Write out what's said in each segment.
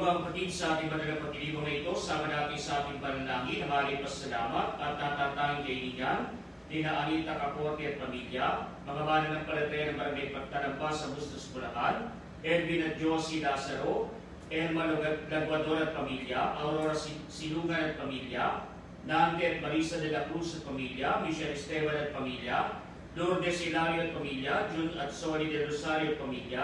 ang patid sa ating madalang pagkilibong na ito, sama natin sa ating panalangin, hamari pasalamat at tatatanging kaibigan, Dina Anita Capote at pamilya, mga mananampalataya ng Barangay Pagtanamba sa Bustos, Bulacan, Edwin at Josie Lazaro, Elma Laguador at pamilya, Aurora Silugan at pamilya, Nante at Marisa de la Cruz at pamilya, Michelle Esteban at pamilya, Lourdes Hilario at pamilya, June at Soli de Rosario at pamilya,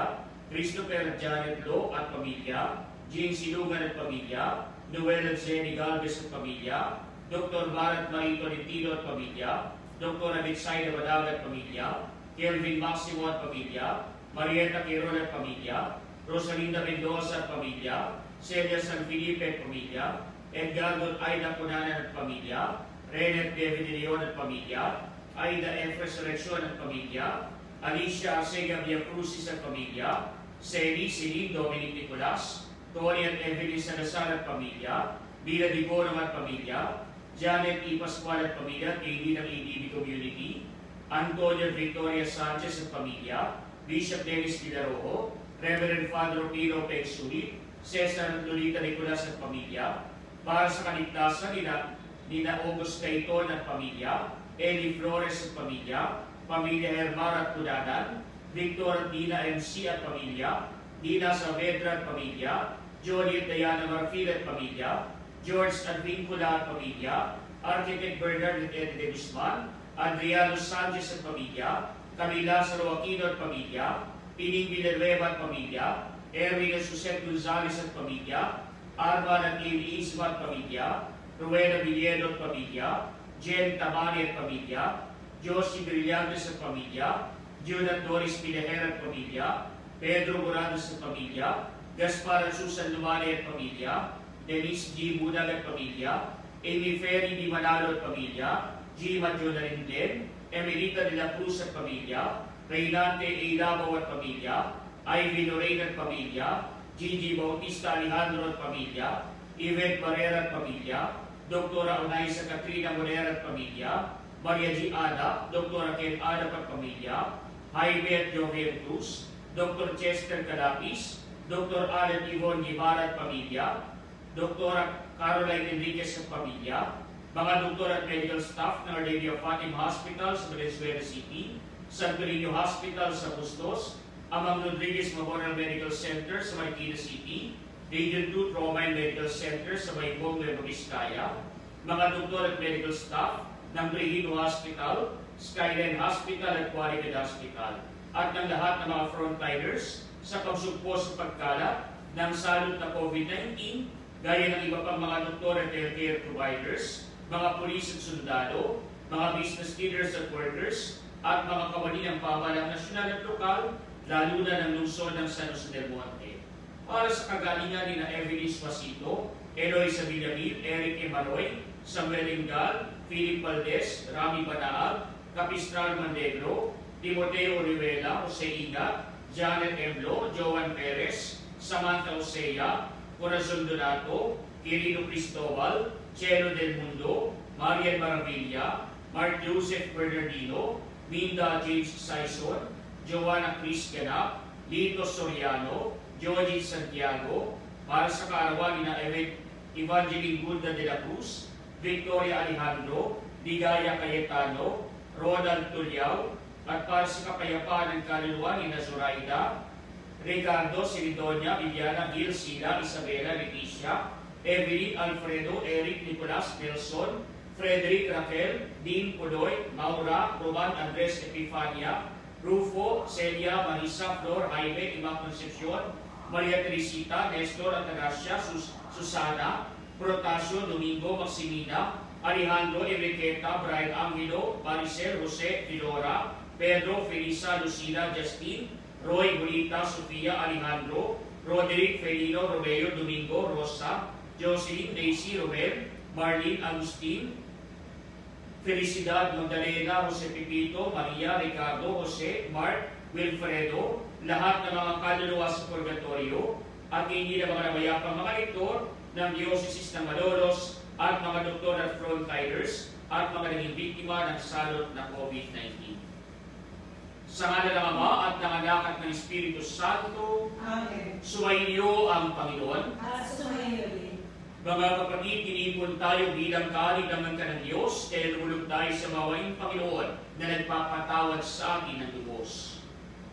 Christopher at Janet Lo at pamilya, Jean Silugan at pamilya, Noel at Jenny Galvez at pamilya, Dr. Marat Marie Tolentino at pamilya, Dr. Abitsaida Badaga at pamilya, Kelvin Maximo at pamilya, Marieta Quirol at pamilya, Rosalinda Mendoza at pamilya, Celia San Felipe at pamilya, Edgardo at Aida Cunanan at pamilya, Renet David de Leon at pamilya, Aida F. Resurrection at pamilya, Alicia Arcega Villacrucis at pamilya, Sally Celine Dominic Nicolas, Tony at Evelyn Salazar at pamilya, Bila Diboram at pamilya, Janet E. Pascual at pamilya, KD ng ADB Community, Antonio Victoria Sanchez at pamilya, Bishop Dennis Villarojo, Reverend Father Piro Pexuri, Cesar Lolita Nicolas at pamilya, para sa kaligtasan nina August Caiton at pamilya, Eli Flores at pamilya, Pamilya Hermar at Tudanan, Victor at Dina MC at pamilya, Dina Saavedra at pamilya, Jolie at Diana Marfil at pamilya, George at Vincula at pamilya, Architect Bernard at Eddie de Guzman, Adriano Sanchez at pamilya, Camila Lazaro Aquino at pamilya, Pining Villanueva at pamilya, Erwin at Suset Gonzales at pamilya, Arman at Lily Isma at pamilya, Rowena Villeno at pamilya, Jen Tamani at pamilya, Josie Brillantes at pamilya, June at Doris Pinahera at pamilya, Pedro Morales at pamilya, Gaspar at Susan Lumane at pamilya, Denise G. Budag at pamilya, Amy Ferry Di Manalo at pamilya, G. Madjona Rindel, Emelita de la Cruz at pamilya, Reynante A. Labaw at pamilya, Ivy Lorraine at pamilya, Gigi Bautista Alejandro at pamilya, Yvette Barrera at pamilya, Dr. Onaisa Katrina Morera at pamilya, Maria G. Ada, Dr. Ken Adap at pamilya, Jaime at Jovian Cruz, Dr. Chester Calapis, Dr. Alan Yvonne Guevara at pamilya, Dr. Caroline Enriquez at pamilya, mga doktor at medical staff ng Our Lady of Fatima Hospital sa Valenzuela City, San Pelino Hospital sa Bustos, Amang Rodriguez Memorial Medical Center sa Marikina City, Region 2 Trauma and Medical Center sa Maybong, Nueva Vizcaya, mga doktor at medical staff ng Trujillo Hospital, Skyline Hospital at Quality Hospital, at ng lahat ng mga frontliners sa pagsugpo sa pagkalat ng salot na COVID-19, gaya ng iba pang mga doktor at healthcare providers, mga pulis at sundalo, mga business leaders at workers, at mga kawani ng pamahalang nasyonal at lokal, lalo na ng lungsod ng San Jose del Monte. Para sa kagalingan ni na Evelyn Suasito, Eloy Sabillamil, Eric Emaroy, Samuel Ingal, Philip Valdez, Rami Banaag, Capistral Mandegro, Timoteo Orihuela, Jose Inga, Janet Eblo, Joan Perez, Samantha Osea, Corazon Donato, Quirino Cristobal, Chelo del Mundo, Marian Maravilla, Mark Joseph Bernardino, Minda James Saison, Joanna Chris Ganap, Lito Soriano, Georgie Santiago, para sa kaarawan ni na Evangeline Gulda de la Cruz, Victoria Alejandro, Ligaya Cayetano, Ronald Tuliao, at para sa kapayapaan ng kaluluwa ni na Zoraida, Ricardo Silidonia, Viviana Gil, Sila, Isabela, Leticia, Evelyn, Alfredo, Eric, Nicolas, Nelson, Frederick, Raquel, Dean, Puloy, Maura, Roman, Andres, Epifania, Rufo, Celia, Marisa, Flor, Jaime, Ima Concepcion, Maria Teresita, Nestor, Atanasia, Susana, Protasio, Domingo, Maximina, Alejandro, Enriqueta, Brian Angelo, Maricel, Jose, Filora, Pedro, Felisa, Lucina, Justin, Roy, Bonita, Sofia, Alejandro, Roderick, Felino, Romeo, Domingo, Rosa, Jocelyn, Daisy, Romel, Marlene, Agustin, Felicidad, Magdalena, Jose Pipito, Maria, Ricardo, Jose, Mark, Wilfredo, lahat ng mga kaluluwa sa purgatorio, at hindi na mga namayapang mga lektor ng Diocese ng Malolos at mga doktor at frontliners at mga naging biktima ng salot na COVID-19. Sa ngala ng Ama at ng Anak at ng Espiritu Santo. Amen. Sumainyo ang Panginoon. At sumainyo din. Mga kapatid, tinipon tayo bilang kanig ng ng Diyos, kaya lumulog tayo sa mawaing Panginoon na nagpapatawad sa atin ng lubos.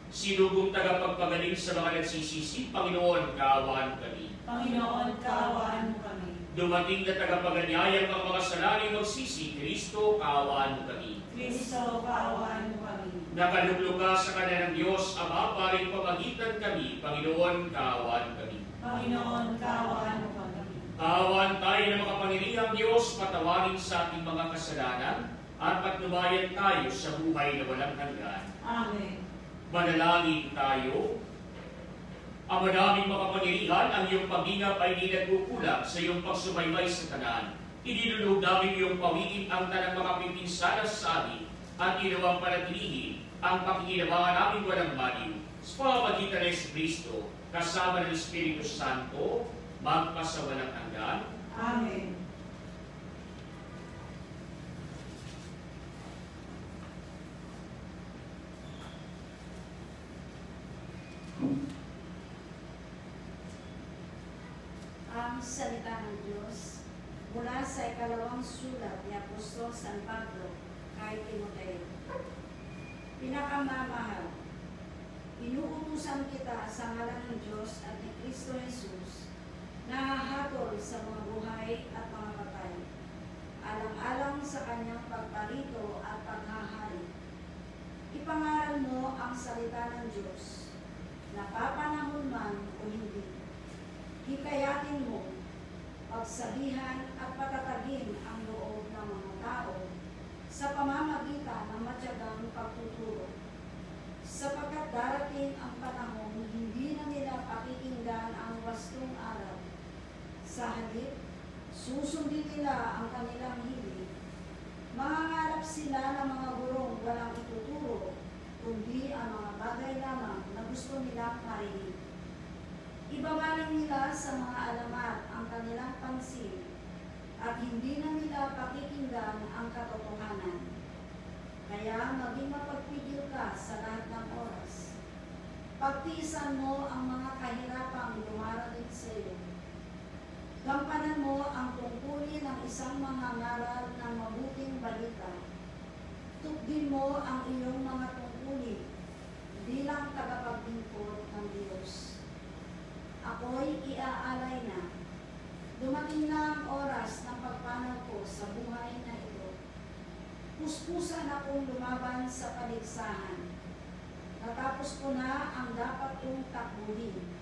Sinugong tagapagpagaling sa mga nagsisisi, Panginoon, kaawaan kami. Panginoon, kaawaan mo kami. Dumating na tagapaganyayang ang mga salaring magsisi, Kristo, kaawaan mo kami. Kristo, kaawaan mo kami. Nakaluglo ka sa kanan ng Diyos, Ama, paring pamagitan kami, Panginoon, kaawaan kami. Panginoon, kaawaan mo kami. Kaawaan tayo ng makapangyarihang Diyos, patawarin sa ating mga kasalanan, at patnubayan tayo sa buhay na walang hanggan. Amen. Manalangin tayo. Ama naming makapangyarihan, ang iyong pag-ingap ay di nagkukulang sa iyong pagsubaybay sa tanan. Inilulog namin iyong pawiin ang tanang mga pipinsanas sa amin at ginawang panatilihin ang pakikinabangan namin walang baliw. Sa pamamagitan ng Kristo, kasama ng Espiritu Santo, magpasawalang hanggan. Amen. Ang salita ng Diyos mula sa ikalawang sulat ni Apostol San Pablo kay Timoteo. Pinakamamahal, inuutusan kita sa ngalan ng Diyos at ni Kristo Jesus na hahatol sa mga buhay at mga patay, alang-alang sa kanyang pagparito at paghahari. Ipangaral mo ang salita ng Diyos, napapanahon man o hindi. Hikayatin mo, pagsabihan at patatagin ang loob ng mga tao sa pamamagitan ng matyagang pagtuturo. Sapagkat darating ang panahon, hindi na nila pakikinggan ang wastong aral. Sa halip, susundin nila ang kanilang hilig. Mangangarap sila ng mga gurong walang ituturo, kundi ang mga bagay lamang na gusto nilang marinig. Ibabaling nila sa mga alamat ang kanilang pansin at hindi na nila pakikinggan ang katotohanan. Kaya maging mapagpigil ka sa lahat ng oras. Pagtiisan mo ang mga kahirapang dumarating sa iyo. Gampanan mo ang tungkulin ng isang mangangaral ng mabuting balita. Tukdin mo ang iyong mga tungkulin bilang tagapaglingkod ng Diyos. Ako'y iaalay na. Dumating na ang oras ng pagpanaw ko sa buhay na ito. Puspusan akong lumaban sa paligsahan. Natapos ko na ang dapat kong takbuhin.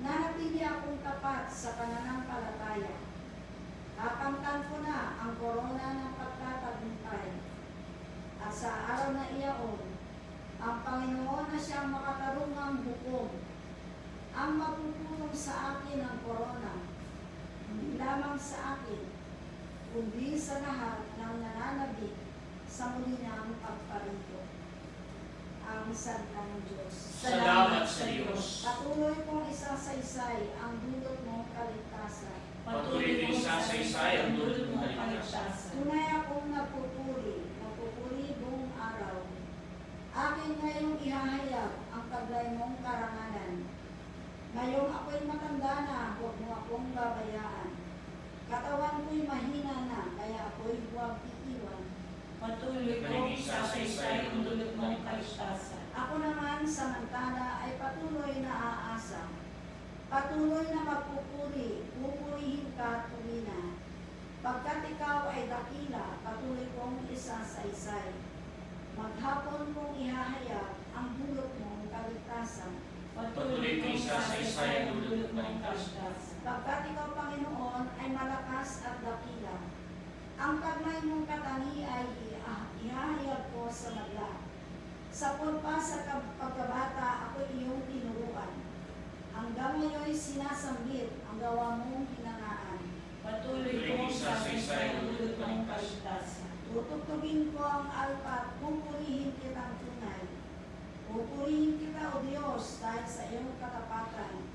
Nanatili akong tapat sa pananampalataya. Kakamtan ko na ang korona ng pagtatagumpay. At sa araw na iyaon, ang Panginoon na siyang makatarungang hukom ang magpupulong sa akin ng korona, hindi lamang sa akin, kundi sa lahat ng nananabik sa muli ng pagparito. Ang salita ng Diyos. Salamat sa Diyos. Patuloy kong isasaysay ang dulot mong kaligtasan. Patuloy kong isasaysay ang dulot mong kaligtasan. Tunay akong nagpupuri buong araw. Akin ngayong ihahayag ang taglay mong karangalan. Ngayong ako'y matanda na, huwag mo akong babayaan. Katawan ko'y mahina na, kaya ako'y huwag iiwan. Patuloy kong isasaysay ang dulot mong kaligtasan. Ako naman samantala ay patuloy na aasa. Patuloy na magpupuri, pupurihin ka tuwina. Pagkat ikaw ay dakila, patuloy kong isasaysay. Maghapon kong ihahayag ang dulot mong kaligtasan. Patuloy kong isasaysay ang dulot mong kaligtasan. Pagkat ikaw, Panginoon, ay malakas at dakila, ang taglay mong katangi ay ihahayag ko sa madla. Sa pulpa sa pagkabata, ako iyong tinuruan. Hanggang ngayon'y sinasambit ang gawa mong hinangaan. Patuloy kong isasaysay ang dulot mong kaligtasan. Tutugtugin ko ang alpat, pupurihin kitang tunay. Pupurihin kita, O Diyos, dahil sa iyong katapatan.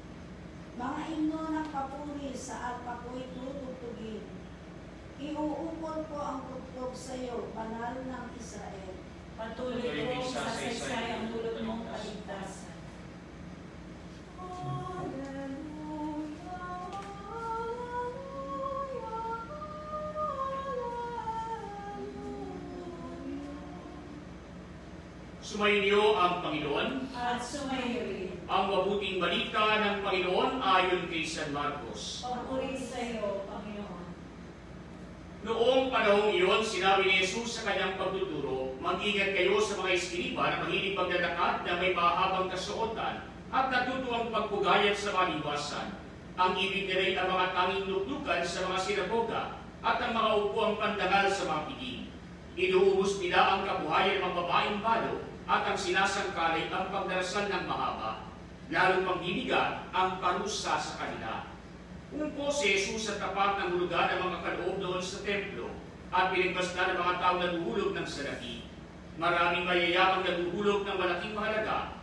Mga himno ng papuri sa alpa ko'y tutugtugin. Iuukol ko ang tugtog sa iyo, banal ng Israel. Patuloy kong sasaysay ang dulot mong kaligtasan. Sumainyo ang Panginoon. At sumayo rin. Ang mabuting balita ng Panginoon ayon kay San Marcos. Papuri sa iyo, Panginoon. Noong panahong iyon, sinabi ni Jesus sa kanyang pagtuturo, mag-ingat kayo sa mga eskriba na mahilig maglalakad na may mahabang kasuotan at natutuwang pagpugayat sa mga liwasan. Ang ibig nila'y ang mga tanging luklukan sa mga sinagoga at ang mga upuang pandangal sa mga piging. Inuubos nila ang kabuhayan ng mga babaeng balo at ang sinasangkalay ang pagdarasal ng mahaba, lalong pagbibigat ang parusa sa kanila. Umupo si Jesus sa tapat ng hulugan ng mga kaloob doon sa templo at pinagmasdan ng mga taong naguhulog ng salapi. Maraming mayayamang naguhulog ng malaking mahalaga.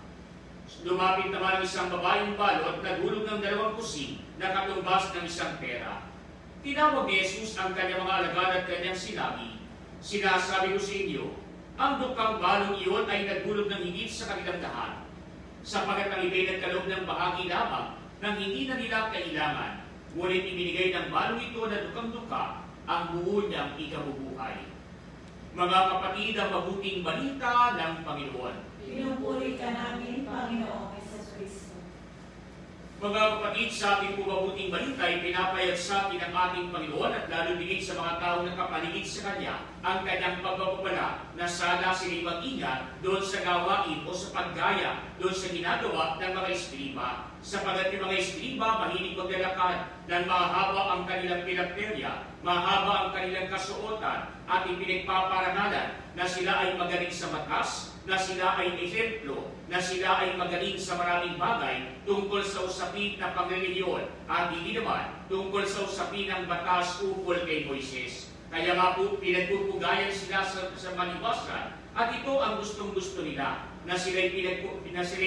Lumapit naman ang isang babaeng balo at naghulog ng 2 kusing na katumbas ng isang pera. Tinawag ni Jesus ang kanyang mga alagad at kanyang sinabi, "Sinasabi ko sa inyo, ang dukang balong iyon ay naghulog ng higit sa kanilang lahat, sapagat ang iba'y nagkaloob ng bahagi lamang nang hindi na nila kailangan, ngunit ibinigay ng balong ito na dukang-duka ang buo niyang ikabubuhay." Mga kapatid, ang mabuting balita ng Panginoon. Pinupuri ka namin, Panginoong Jesucristo. Mga kapatid, sa ating mabuting balita ay pinapayag sa atin ang ating Panginoon at lalo digit sa mga taong nakapaligid sa Kanya ang Kanyang pagpapabala na sana sila'y mag-ingat doon sa gawain o sa paggaya doon sa ginagawa ng mga eskriba. Sapagat yung mga eskriba mahilig maglalakad ng mahaba ang kanilang pinagterya, mahaba ang kanilang kasuotan at ipinagpaparangalan na sila ay magaling sa batas, na sila ay ehemplo, na sila ay magaling sa maraming bagay tungkol sa usapin ng pangrelihiyon at hindi naman tungkol sa usapin ng batas ukol kay Moises. Kaya nga po pinagpupugayan sila sa maliwasan at ito ang gustong-gusto nila, na sila'y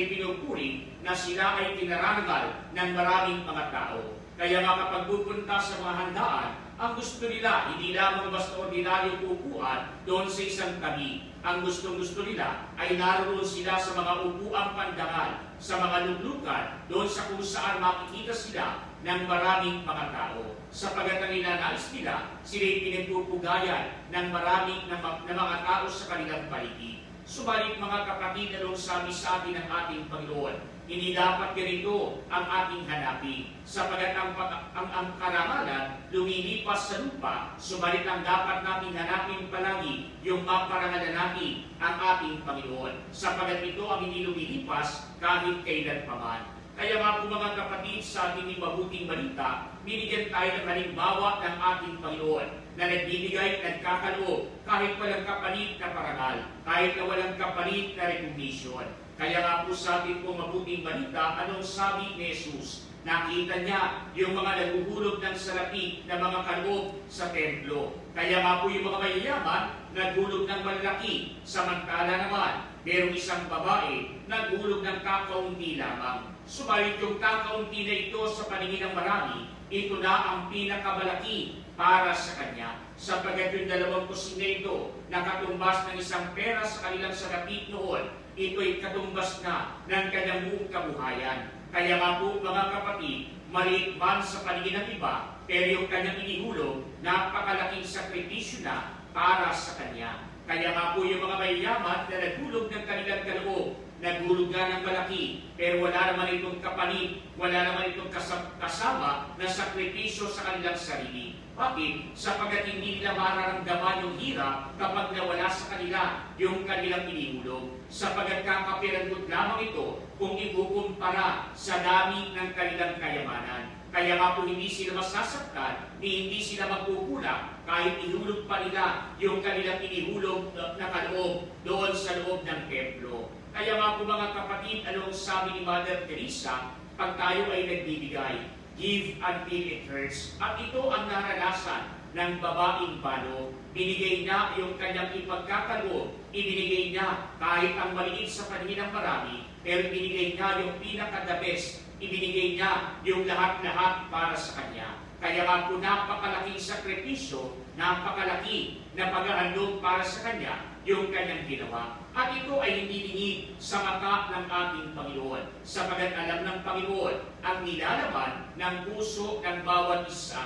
pinupuri, na sila ay tinararangal ng maraming mga tao. Kaya nga kapag pupunta sa mga handaan, ang gusto nila hindi lamang basta ordinaryo upuan doon sa isang tabi. Ang gustong-gusto nila ay naroon sila sa mga upuang pandangal, sa mga luglukan, doon sa kung saan makikita sila ng maraming mga tao. Sapagat ang ninanais nila, sila'y pinagpupugayan ng maraming mga tao sa kanilang paligid. Subalit mga kapatid, na sabi sa atin ng ating Panginoon, hindi dapat ganito ang ating hanapin, sapagat ang karangalan lumilipas sa lupa, subalit ang dapat nating hanapin palagi yung maparangalan natin ang ating Panginoon, sapagat ito ang hindi lumilipas kahit kailan paman. Kaya nga po mga kapatid, sa ating mabuting balita, binigyan tayo ng halimbawa ng ating Panginoon na nagbibigay, nagkakaloob, kahit walang kapalit na parangal, kahit na walang kapalit na recognition. Kaya nga po sa ating pong mabuting balita, anong sabi ni Jesus? Nakita niya yung mga naguhulog ng salapi na mga kaloob sa templo. Kaya nga po yung mga mayayaman, naghulog ng malaki. Samantala naman, merong isang babae, naghulog ng kakaunti lamang. Subalit yung kakaunti na ito sa paningin ng marami, ito na ang pinakamalaki para sa kanya. Sapagat yung 2 kusing na ito, nakatumbas ng isang pera sa kanilang salapi noon, ito'y katumbas na ng kanyang buong kabuhayan. Kaya nga po mga kapatid, maliit man sa paningin ng iba, pero yung kanyang inihulog, napakalaking sakripisyo na para sa kanya. Kaya nga po yung mga mayayaman na naghulog ng kanilang kaloob, naghulog nga ng malaki, pero wala naman itong kapalit, wala naman itong kasama na sakripisyo sa kanilang sarili. Bakit? Sapagat hindi nila mararamdaman yung hirap kapag nawala sa kanila yung kanilang inihulog. Sapagat kakapiranggot lamang ito kung ikukumpara sa dami ng kanilang kayamanan. Kaya nga po hindi sila masasaktan, hindi sila magkukulang kahit ihulog pa nila yung kanilang inihulog na kaloob doon sa loob ng templo. Kaya nga po mga kapatid, anong sabi ni Mother Teresa, pag tayo ay nagbibigay, give until it hurts. At ito ang naranasan ng babaeng balo. Binigay niya yung kanyang ipagkakaloob, ibinigay niya kahit ang maliit sa paningin ng marami, pero ibinigay niya yung pinaka-the best, ibinigay niya yung lahat-lahat para sa kanya. Kaya nga po napakalaking sakripisyo, napakalaki na paghahandog para sa Kanya yung Kanyang ginawa. At ito ay hindi lingid sa mata ng ating Panginoon, sapagat alam ng Panginoon ang nilalaman ng puso ng bawat isa.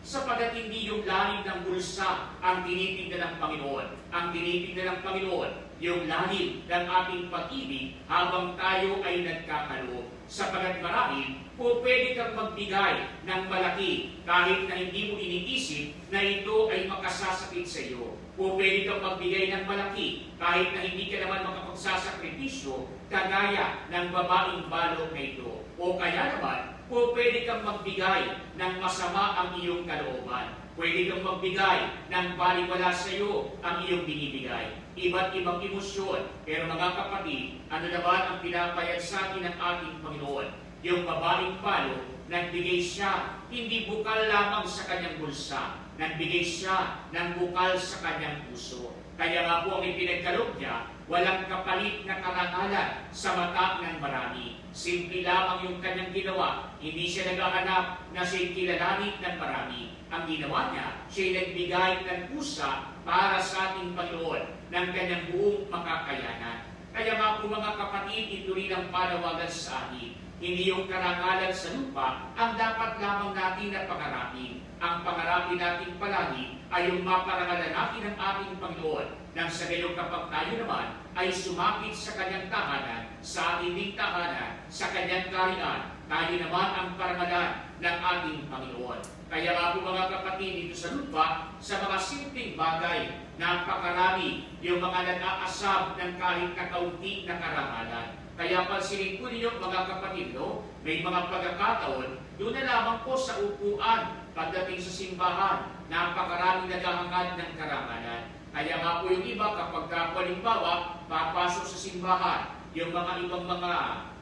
Sapagat hindi yung lalim ng bulsa ang tinitingnan ng Panginoon. Ang tinitingnan ng Panginoon, yung lalim ng ating pag-ibig habang tayo ay nagkakaloob. Sapagat marahil, po pwede kang magbigay ng malaki kahit na hindi mo iniisip na ito ay makasasakit sa iyo. O pwede kang magbigay ng malaki kahit na hindi ka naman makapagsasakripisyo kagaya ng babaeng balok na ito. O kaya naman, o pwede kang magbigay ng masama ang iyong kalooban. Pwede kang magbigay ng baliwala sa iyo ang iyong binibigay. Iba't ibang emosyon. Pero mga kapatid, ano naman ang pinapayag sa atin ng ating Panginoon? Yung babaeng balok, nagbigay siya, hindi bukal lamang sa kanyang bulsa. Nagbigay siya ng bukal sa kanyang puso. Kaya nga po ang ipinagkaloob niya, walang kapalit na karangalan sa mata ng marami. Simple lamang yung kanyang ginawa. Hindi siya naghahanap na siya'y kilalanin ng marami. Ang ginawa niya, siya'y nagbigay ng pusa para sa ating Panginoon ng kanyang buong makakayanan. Kaya nga po mga kapatid, ito rin ang panawagan sa atin. Hindi yung karangalan sa lupa ang dapat lamang natin na pangarapin. Ang pangarapin natin palagi ay yung maparangalan natin ng ating Panginoon nang sa gayon kapag tayo naman ay sumapit sa kanyang tahanan, sa ating ding tahanan, sa kanyang kaharian, tayo naman ang parangalan ng ating Panginoon. Kaya nga po mga kapatid, dito sa lupa, sa mga simpleng bagay, napakarami yung mga nag-aasab ng kahit na kaunti na karangalan. Kaya pansinin po ninyo mga kapatid, no? May mga pagkakataon, doon na lamang po sa upuan pagdating sa simbahan, napakaraming naghahangad ng karangalan. Kaya nga po yung iba kapag halimbawa, papasok sa simbahan, yung mga ibang mga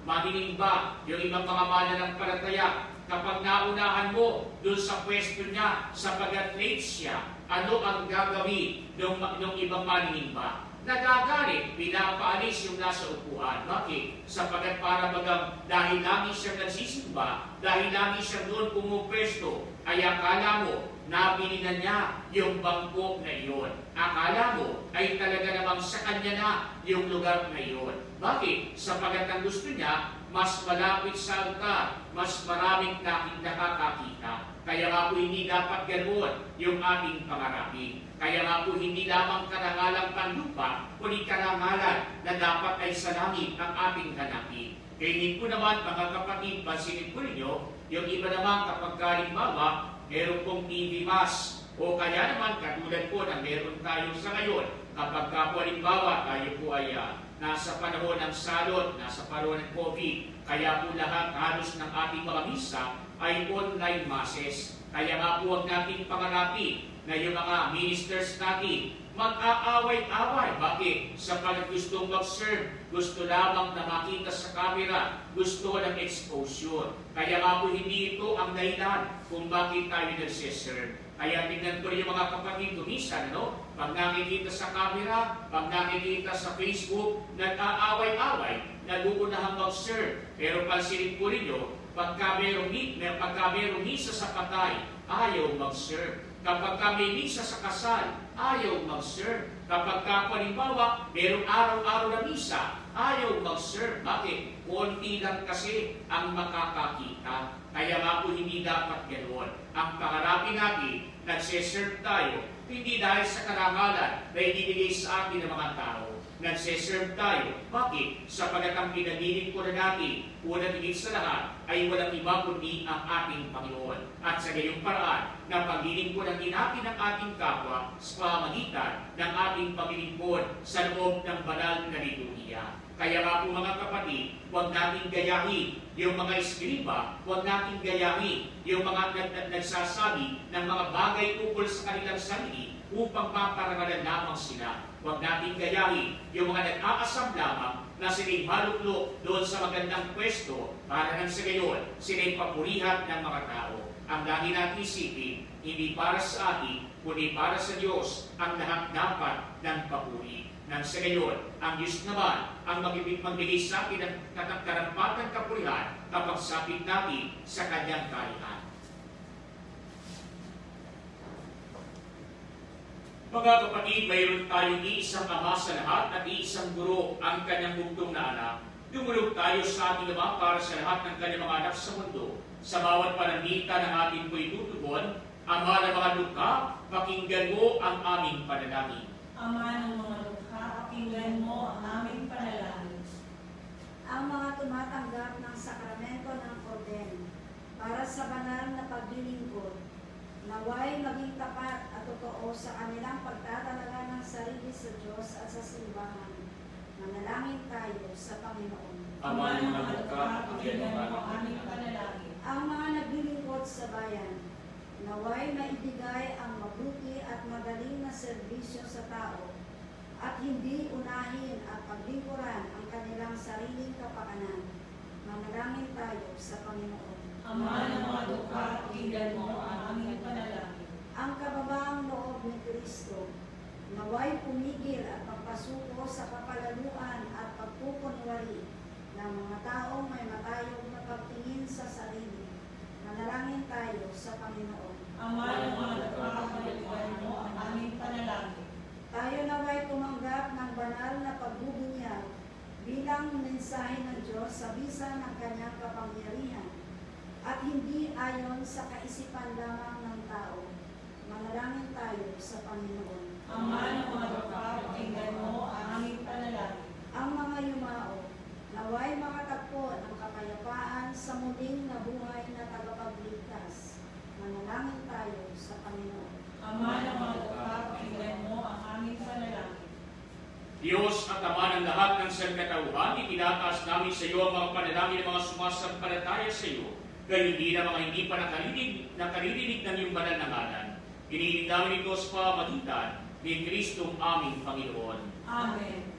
maninimba, yung ibang mga mananampalataya, kapag naunahan mo doon sa pwesto niya, sapagat late siya, ano ang gagawin ng ibang maninimba? Nagagalit, pinapaalis yung nasa upuan. Bakit? Sapagat para bagang dahil lagi siyang nagsisimba, dahil lagi siyang doon pumupwesto, ay akala mo, nabili na niya yung bangko na iyon. Akala mo, ay talaga namang sa kanya na yung lugar na iyon. Bakit? Sapagat ang gusto niya, mas malapit sa altar, mas maraming nakakakita. Kaya nga po hindi dapat ganoon yung ating pangarapin. Kaya nga po hindi lamang karangalang panlupa, kundi karangalan na dapat ay sa langit ang ating hanapin. Kaya hindi po naman mga kapatid, pansinin po ninyo, yung iba naman kapag halimbawa, meron pong TV Mas, o kaya naman katulad po na meron tayo sa ngayon, kapag po halimbawa tayo po ay nasa panahon ng salot, nasa panahon ng COVID, kaya po lahat halos ng ating mga misa ay online masses. Kaya nga po huwag natin pangarapin na yung mga ministers natin mag-aaway-away. Bakit? Sapagkat gustong mag-serve, gusto lamang na makita sa camera, gusto ng exposure. Kaya nga po hindi ito ang dahilan kung bakit tayo nagsiserve. Kaya tingnan ko rin yung mga kapatid tumisan, no? Pag nakikita sa camera, pag nakikita sa Facebook, nag-aaway-away, nag-uunahang mag-serve. Pero pansinin po rin nyo, pagka merong misa sa patay, ayaw mag-serve. Kapag may misa sa kasal, ayaw mag-serve. Kapag halimbawa, merong araw-araw na misa, ayaw mag-serve. Bakit? Konti lang kasi ang makakakita. Kaya nga po hindi dapat ganoon. Ang pangarapin natin, nagsiserve tayo, hindi dahil sa karangalan na ibibigay sa atin ng mga tao. Nagsiserve tayo. Bakit? Sapagat ang pinaninig ko na natin, unang higit sa lahat, ay walang iba kundi ang ating Panginoon. At sa gayong paraan, na paglilingkuran din natin ang ating kapwa sa pamamagitan ng ating paglilingkod sa loob ng banal na liturhiya. Kaya nga po mga kapatid, huwag natin gayahin yung mga eskriba, huwag natin gayahin yung mga nagsasabi ng mga bagay ukol sa kanilang sarili upang maparangalan lamang sila. Huwag natin gayahin yung mga nag-aasam lamang na sila'y maluklok doon sa magandang pwesto para nang sa gayon sila'y papurihan ng mga tao. Ang lagi natin isipin, hindi para sa atin, kundi para sa Diyos ang lahat dapat ng papuri. Nang sa gayon, ang Diyos naman ang magbibigay sa atin ng karampatang kapurihan kapag sapit natin sa Kanyang kaharian. Mga kapatid, mayroon tayong iisang ama sa lahat at iisang guro ang kanyang bugtong na anak. Dumulog tayo sa ating Ama para sa lahat ng kanyang mga anak sa mundo. Sa bawat pananita ng ating po'y tutugon, Ama ng mga dukha, pakinggan mo ang aming panalangin. Ama ng mga dukha, pakinggan mo ang aming panalangin. Ang mga tumatanggap ng sakramento ng orden para sa banal na paglilingkod, naway maging tapat at totoo sa kanilang pagtatalaga ng sarili sa Diyos at sa simbahan. Manalangin tayo sa Panginoon. Ama ng mga dukha, pakinggan mo ang aming panalangin. Ang mga naglilingkod sa bayan, naway maibigay ang mabuti at magaling na serbisyo sa tao at hindi unahin at paglingkuran ang kanilang sariling kapakanan. Manalangin tayo sa Panginoon. Ama ng mga dukha, pakinggan mo ang aming panalangin. Ang kababaang loob ni Kristo, naway pumigil at pagpasuko sa kapalaluan at pagpupunwari ng mga taong may matayog na pagtingin sa sarili. Manalangin tayo sa Panginoon. Ama ng mga dukha, pakinggan mo ang aming panalangin. Tayo naway tumanggap ng banal na pagbubunyag bilang mensahe ng Diyos sa bisa ng kanyang kapangyarihan at hindi ayon sa kaisipan lamang ng tao. Manalangin tayo sa Panginoon. Ama ng mga dukha, pakinggan mo ang aming panalangin. Ang mga yumao, naway makatagpo ng kapayapaan sa muling na buhay na tagapagligtas. Manalangin tayo sa Panginoon. Ama ng mga dukha, pakinggan mo ang aming panalangin. Diyos at Ama ng lahat ng sangkatauhan, itinataas namin sa iyo ang mga panalangin ng mga sumasampalataya sa iyo, gayon din ang mga hindi pa nakaririnig ng iyong banal na ngalan. Inihiling namin ito sa pamamagitan ni Kristong aming Panginoon. Amen.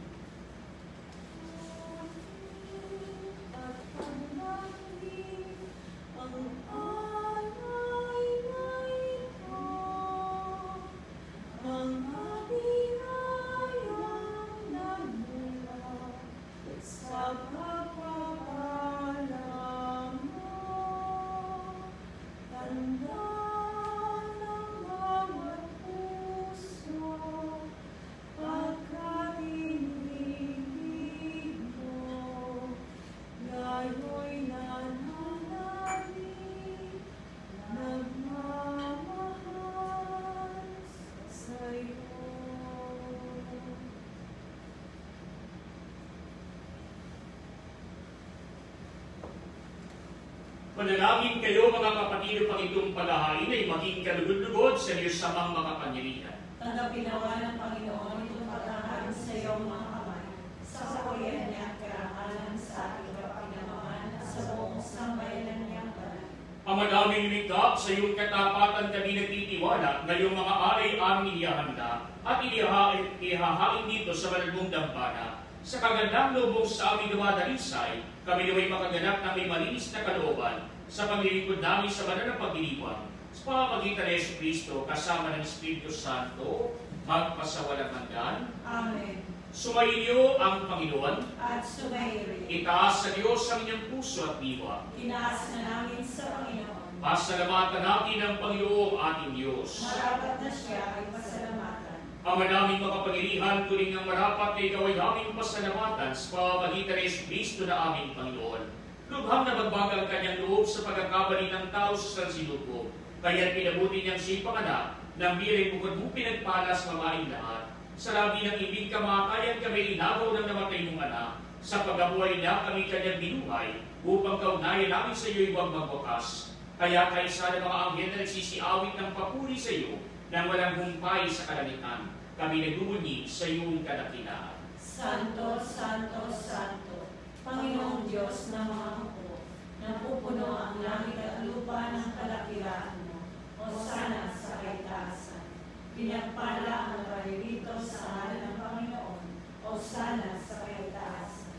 Manalangin kayo mga kapatid upang itong paghahain ay maging kalugod-lugod sa Diyos samang mga pangyarihan. Tanggapin nawa ng Panginoon itong paghahain sa iyong mga kamay, sa kawayan niya at karangalan sa ating kapinamahan at sa buong sambayanan niyang banal. Ang madaming lumikap sa iyong katapatan kami nagtitiwala na iyong mga aray aming inihahanda at ihahain dito sa malagmong dambana. Sa kagandang loob sa aming dumadalisay, kami naway makaganap ng may malinis na kalooban sa paglilingkod namin sa banal na pagdiriwang sa pamamagitan ng Yesu Kristo kasama ng Espiritu Santo, magpasawalang hanggan. Amen. Sumainyo ang Panginoon. At sumairi. Itaas sa Diyos ang inyong puso at diwa. Tinaas na namin sa Panginoon. Pasalamatan natin ang Panginoong ating Diyos. Marapat na siya ay pasalamatan. Ang madaming makapangyarihan tuwing ang marapat na ikaw ay aming pasalamatan sa pamamagitan ng Yesu Kristo na aming Panginoon. Lubhang na magbagal kanyang loob sa pagkakabali ng tao sa sansinuko, kaya't pinabuti niyang si Pangana nang biray bukod mo pinagpalas mamaing lahat. Sa labi ng ibig kamakayan kami inagaw ng namatay mong anak, sa pagkabuhay niya kami kanyang binuhay, upang kaunayan namin sa iyo iwag magwakas. Kaya kaysa ng mga anghel na nagsisiawit ng papuri sa iyo, nang walang humpay sa kalangitan, kami nagbubunyi sa iyong kadakilaan. Santo, Santo, Santo, Panginoong Diyos ng mga hukbo, napupuno ang langit at lupa ng kadakilaan mo. Hosana sa kaitaasan. Pinagpala ang paririto sa ngalan ng Panginoon. Hosana sa kaitaasan.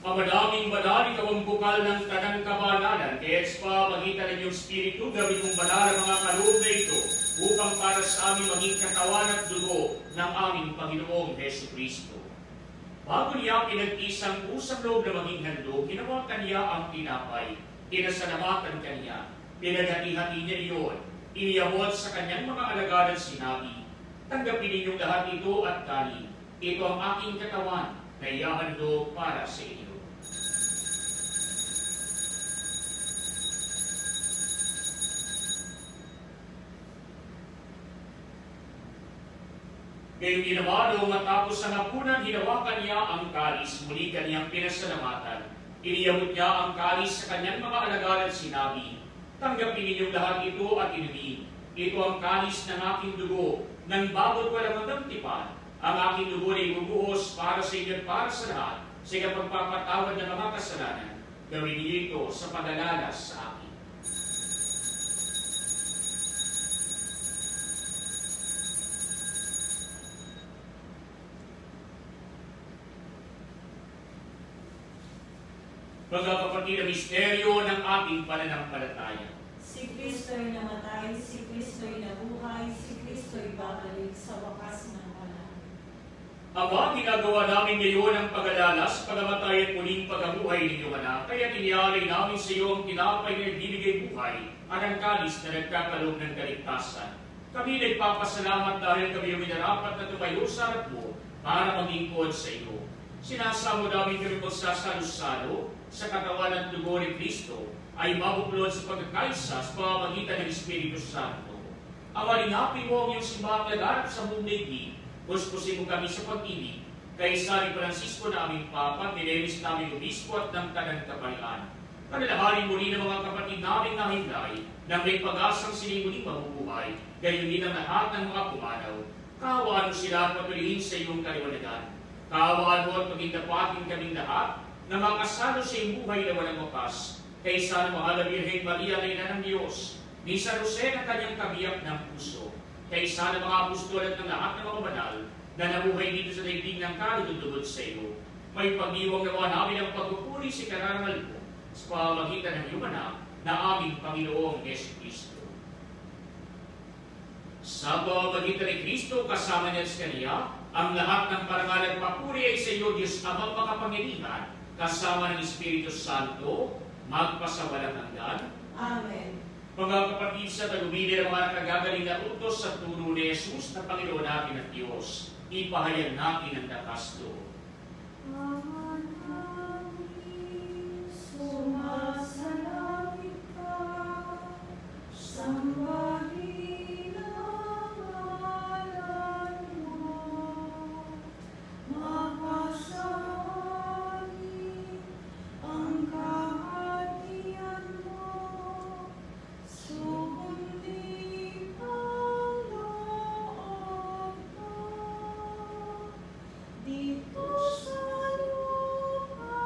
Ang madaming banal, ikaw ang bukal ng tanang kabanalan, kaya sa pamagitan ng iyong Espiritu, gawin mong banal ang mga kaloob na ito, upang para sa amin maging katawan at dugo ng aming Panginoong Hesu Kristo. Bago niya pinag-isang pusang loob na maging handog, ginawa kanya ang tinapay, pinasalamatan kanya, pinaghati-hati niya iyon, iniyawad sa kanyang mga alagad at sinabi, Tanggapin ninyong lahat ito at kanin. Ito ang aking katawan na ihahandog para sa inyo. Ngayong ginawa noong matapos ang hapunan, hinawakan niya ang kalis, muli kaniyang pinasalamatan. Iniyabot niya ang kalis sa kanyang mga alagad at sinabi, tanggapin ninyong lahat ito at inumin. Ito ang kalis ng aking dugo, ng bagot walang magdamtipan. Ang aking dugo ay bubuhos para sa inyo at para sa lahat, sa pagpapatawad ng mga kasalanan. Gawin niyo ito sa pag-alala sa akin. Mga kapatid, ang misteryo ng ating pananampalataya. Si Kristo'y namatay, si Kristo'y nabuhay, si Kristo'y babalik sa wakas ng panahon. Ama, ginagawa namin ngayon ang pag-alala sa pagamatay at muling pagkabuhay ninyo, anak. Kaya tiniyari namin sa iyo ang tinapay na nagbibigay buhay at ang kalis na nagkakaloob ng kaligtasan. Kami nagpapasalamat dahil kami yung minarapat na tumayo sa harap mo para maglingkod sa iyo. Sinasamo namin kami magsasalo-salo sa katawan at dugo ni Kristo ay mabuklod sa pagkakaisa sa pamamagitan ng Espiritu Santo. Ama, linapin mo ang iyong simbahang laganap sa buong daigdig. Puspusin mo kami sa pag-ibig. Kay San Francisco na aming Papa, nilelis namin obispo at ng tanang kapalian. Panalahanin muli ng mga kapatid namin na himlay na may pag-asang siling muling mabubuhay, gayon din ang lahat ng mga pumanaw. Kaawaan mo sila at patuloyin sa iyong kaliwanagan. Kaawaan mo at pagindapatin kaming lahat na makasalo sa iyong buhay na walang wakas. Kay San Mahal na Birhen Maria na Ina ng Diyos, ni San Jose na kanyang kabiyak ng puso, kay San mga apostol at ng lahat ng mga banal na nabuhay dito sa daigdig ng kalulugod sa iyo. May pag-iwang nawa namin ang pagpupuri sa kararangal mo sa pamamagitan ng iyong anak na aming Panginoong Jesucristo. Sa pamamagitan ni Kristo kasama niya sa Kanya, ang lahat ng parangal at papuri ay sa iyo, Diyos Amang makapangyarihan, kasama ng Espiritu Santo, magpasawalang hanggan. Amen. Mga kapatid, sa tagumili ng mga nakagagaling na utos sa turo ni Jesus na Panginoon natin at Diyos, ipahayag natin ang dakasto. Sumasalangit ka, sambahin ang ngalan mo, mapasangit ang kaharian mo, sundin ang loob mo, dito sa lupa,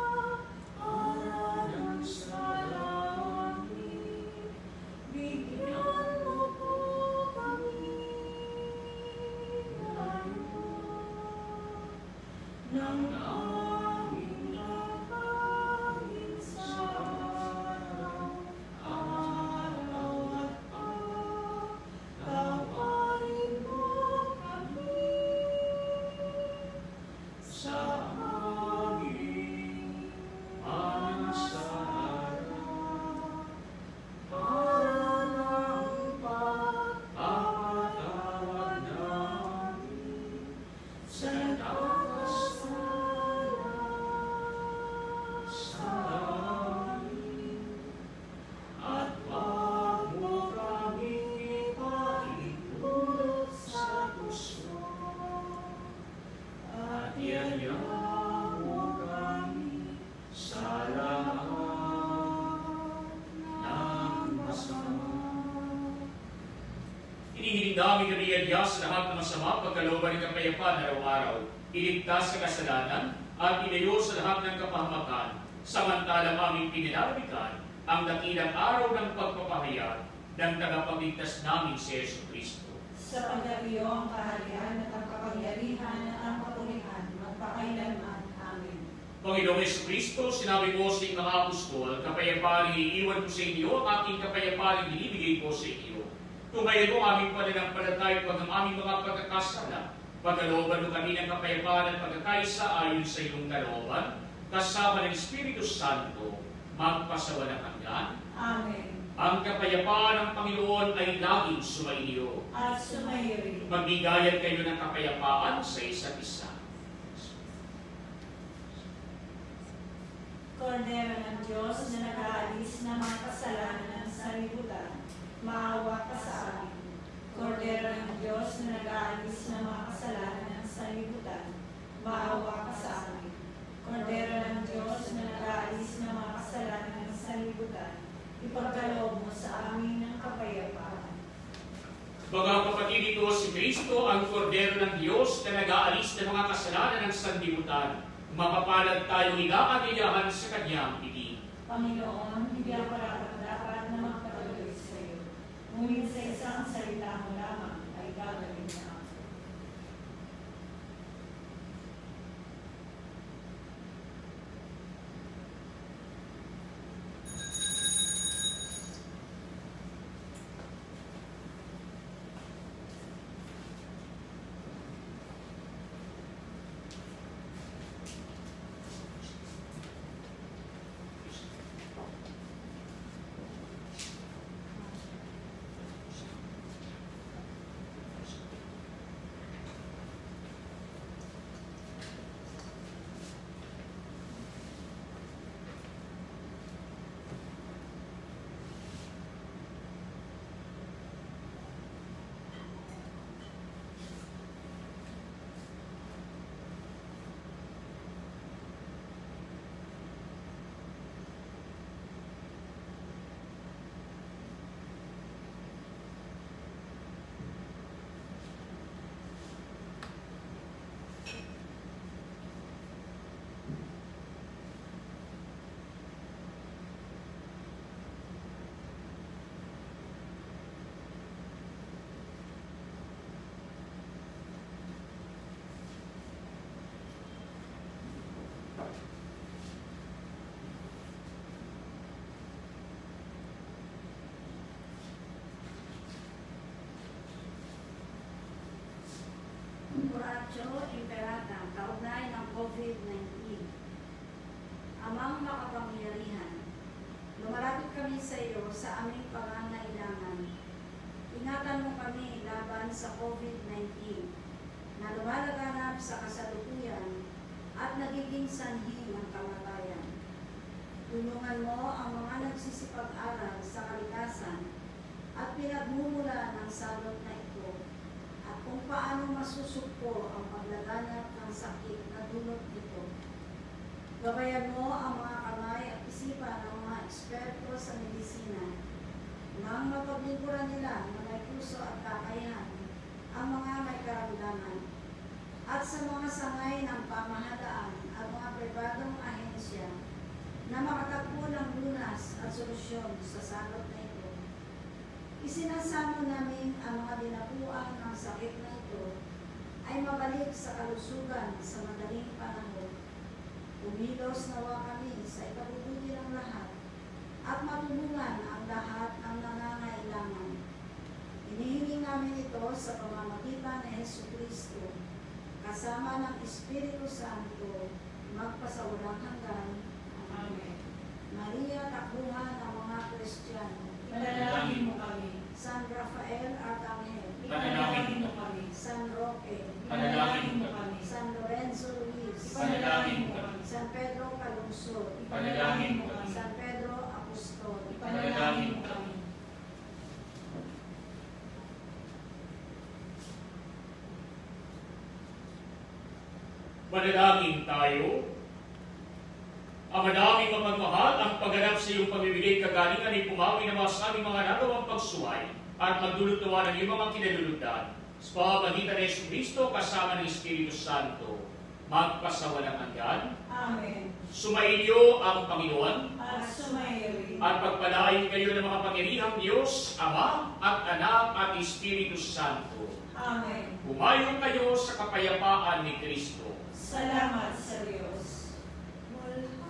alam sa langit, bigyan mo po kami ng aming kakain sa araw at pagtawarin mo kami sa aming panasarap para ng pagpapatawad namin sa nagkakasala sa amin. At wag mo kaming ipahintulot sa gusto, at yaya mo kami sa lahat ng masama. Hinihiling namin kami sa lahat ng masama, pagkalooban ng kapayapaan araw-araw, iligtas sa kasalanan, at ilayo sa lahat ng kapahamakan, samantalang aming pinilalabikan ang dakilang araw ng pagpapahayag ng tagapagligtas namin si Yesu Cristo. sa pagdariyo ang kaharian at ang kapangyarihan at ang kapulihan magpakailanman. Amen. Panginoong Yesu Cristo, sinabi mo sa iyong mga apostol, kapayapaan iiwan ko sa inyo, ang aking kapayapaan binibigay ko sa inyo. Tumayo mo aming pananampalataya pag ang aming mga pagkakasala, pagkalooban mo kami ng kapayapaan at pagkakaisa ayon sa iyong kalooban, kasama ng Espiritu Santo, magpasawalang hanggan. Amen. Ang kapayapaan ng Panginoon ay laging sumainyo. At sumayo rin. Magbigayan kayo ng kapayapaan sa isa't isa. Kordero ng Diyos na nag-aalis ng mga kasalanan ng sanlibutan, maawa ka sa amin. Kordero ng Diyos na nag-aalis ng mga kasalanan ng sanlibutan, maawa ka sa amin. Kordero ng Diyos na nag-aalis ng mga kasalanan ng sanlibutan, ipagkaloob mo sa amin ng kapayapaan. Mga kapatid, ito si Kristo, ang Kordero ng Diyos na nag-aalis ng mga kasalanan ng sanlibutan. Mapapalad tayong inaanyayahan sa kanyang piling. Panginoon, hindi ako dapat na magpatuloy sa iyo. Ngunit sa isang salita mo lamang ay gagawin na ako. Oratio Imperata, kaugnay ng COVID-19. Amang makapangyarihan, lumalapit kami sa iyo sa aming pangangailangan. Ingatan mo kami laban sa COVID-19 na lumalaganap sa kasalukuyan at nagiging sanhi ng kamatayan. Tulungan mo ang mga nagsisipag-aral sa kalikasan at pinagmumula ng salot na ito at kung paano masusugpo ang paglaganap ng sakit na dulot nito. Gabayan mo ang mga kamay at isipan ng mga eksperto sa medisina nang mapaglingkuran nila na may puso at kakayahan ang mga may karamdaman at sa mga sangay ng pamahalaan at mga pribadong ahensya na makatagpo ng lunas at solusyon sa salot na ito. Isinasamo namin ang mga dinapuan ng sakit na ito ay mabalik sa kalusugan sa madaling panahon. Umilos nawa kami sa ikabubuti ng lahat at matulungan ang lahat ng nangangailangan. Inihiling namin ito sa pamamagitan ni Jesucristo, kasama ng Espiritu Santo, magpasawalang hanggan. Amen. Maria, takbuhan ng mga Kristiyano. Panalangin mo kami. San Rafael Arcangel, Panalangin mo kami. San Roque, Panalangin mo kami. San Lorenzo Luis, Panalangin mo kami. San Pedro Calungsod, Panalangin mo kami. San Pedro Apostol, Panalangin mo kami. Manalangin tayo. Ang madaming mapagmahal ang pagganap sa iyong pamimigay kagalingan ay pumawi naman sa aming mga nagawang pagsuway at magdulot nawa ng iyong mga kinalulugdan. Sa pamamagitan ni Jesucristo kasama ng Espiritu Santo, magpasawalang hanggan. Amen. Sumainyo ang Panginoon At sumayo rin. at pagpalain kayo ng mga pangyarihang Diyos, Ama at Anak at Espiritu Santo. Amen. Humayo kayo sa kapayapaan ni Kristo. Salamat sa Diyos. Mulha